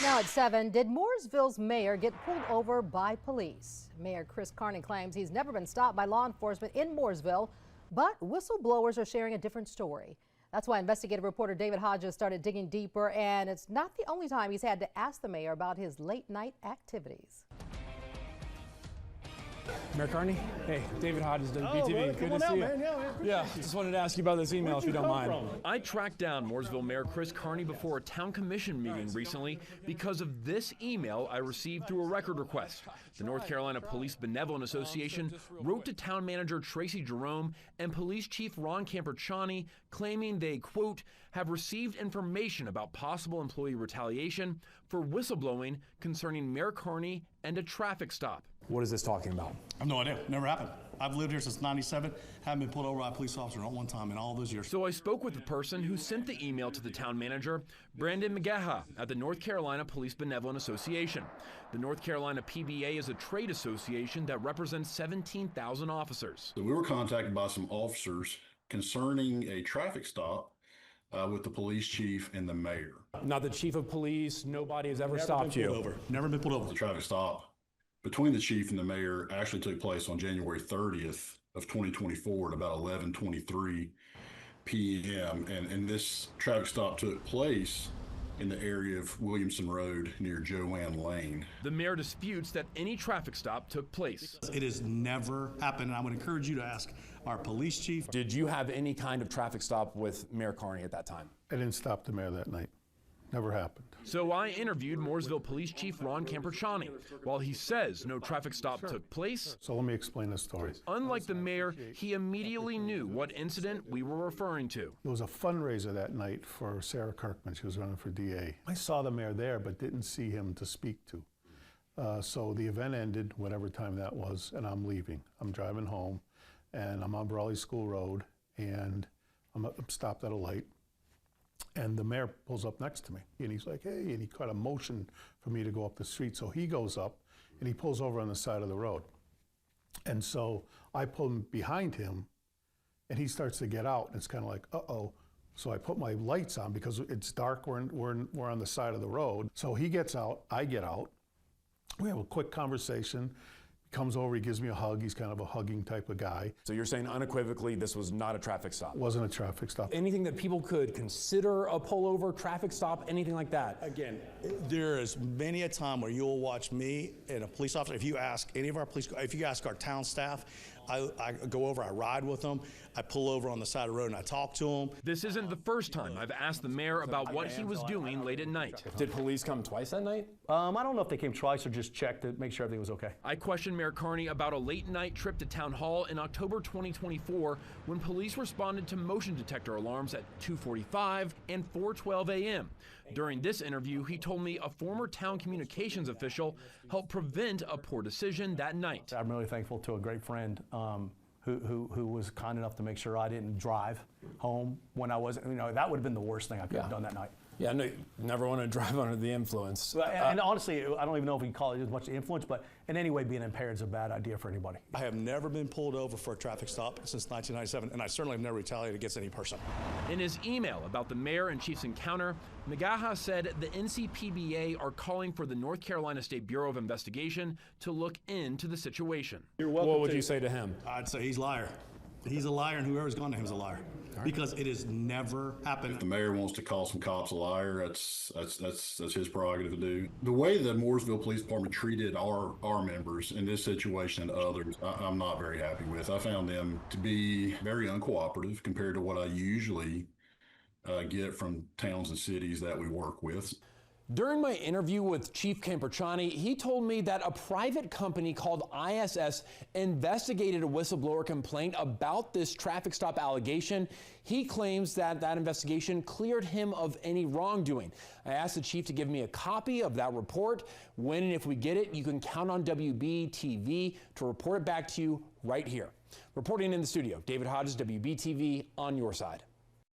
Now at 7, did Mooresville's mayor get pulled over by police? Mayor Chris Carney claims he's never been stopped by law enforcement in Mooresville, but whistleblowers are sharing a different story. That's why investigative reporter David Hodges started digging deeper, and it's not the only time he's had to ask the mayor about his late night activities. Mayor Carney, hey, David Hodges, WBTV. Good to see you. Man. Yeah, just wanted to ask you about this email if you don't mind. I tracked down Mooresville Mayor Chris Carney before a town commission meeting recently because of this email I received through a record request. The North Carolina Police Benevolent Association wrote to town manager Tracy Jerome and police chief Ron Camperciani claiming they, quote, have received information about possible employee retaliation for whistleblowing concerning Mayor Carney and a traffic stop. What is this talking about? I have no idea. Never happened. I've lived here since '97. Haven't been pulled over by a police officer not one time in all those years. So I spoke with the person who sent the email to the town manager, Brandon McGaha, at the North Carolina Police Benevolent Association. The North Carolina PBA is a trade association that represents 17,000 officers. We were contacted by some officers concerning a traffic stop with the police chief and the mayor. Not the chief of police, nobody has ever stopped you. Never been pulled over. The traffic stop between the chief and the mayor actually took place on January 30th of 2024 at about 11:23 p.m. And this traffic stop took place in the area of Williamson Road near Joanne Lane. The mayor disputes that any traffic stop took place. It has never happened, and I would encourage you to ask our police chief. Did you have any kind of traffic stop with Mayor Carney at that time? I didn't stop the mayor that night. Never happened. So I interviewed Mooresville Police Chief Ron Camperciani. While he says no traffic stop took place, So let me explain the story. unlike the mayor, he immediately knew what incident we were referring to. There was a fundraiser that night for Sarah Kirkman. She was running for DA. I saw the mayor there, but didn't see him to speak to. So the event ended, whatever time that was, and I'm leaving. I'm driving home, and I'm on Brawley School Road, and I'm stopped at a light. And the mayor pulls up next to me, and he's like, hey, and he caught a motion for me to go up the street. So he goes up, and he pulls over on the side of the road. And so I pull behind him, and he starts to get out, and it's kind of like, uh-oh. So I put my lights on because it's dark, we're on the side of the road. So he gets out, I get out. We have a quick conversation. He comes over, he gives me a hug. He's kind of a hugging type of guy. So you're saying unequivocally this was not a traffic stop? It wasn't a traffic stop. Anything that people could consider a pullover, traffic stop, anything like that? Again, there is many a time where you'll watch me and a police officer. If you ask any of our police, if you ask our town staff, I go over, I ride with them, I pull over on the side of the road and I talk to them. This isn't the first time I've asked the mayor about what he was doing late at night. Did police come twice that night? I don't know if they came twice or just checked to make sure everything was okay. I questioned Mayor Carney about a late night trip to Town Hall in October 2024 when police responded to motion detector alarms at 2:45 and 4:12 a.m. During this interview, he told me a former town communications official helped prevent a poor decision that night. I'm really thankful to a great friend who was kind enough to make sure I didn't drive home when I wasn't, that would have been the worst thing I could have done that night. Yeah, no, never want to drive under the influence. And honestly, I don't even know if we can call it as much influence, but in any way being impaired is a bad idea for anybody. I have never been pulled over for a traffic stop since 1997, and I certainly have never retaliated against any person. In his email about the mayor and chief's encounter, McGaha said the NCPBA are calling for the North Carolina State Bureau of Investigation to look into the situation. What would you say to him? I'd say he's a liar. He's a liar, and whoever's gone to him is a liar. Because it has never happened. If the mayor wants to call some cops a liar, that's his prerogative to do. The way the Mooresville Police Department treated our members in this situation and others, I'm not very happy with. I found them to be very uncooperative compared to what I usually get from towns and cities that we work with. During my interview with Chief Camperciani, he told me that a private company called ISS investigated a whistleblower complaint about this traffic stop allegation. He claims that that investigation cleared him of any wrongdoing. I asked the chief to give me a copy of that report. When and if we get it, you can count on WBTV to report it back to you right here. Reporting in the studio, David Hodges, WBTV, on your side.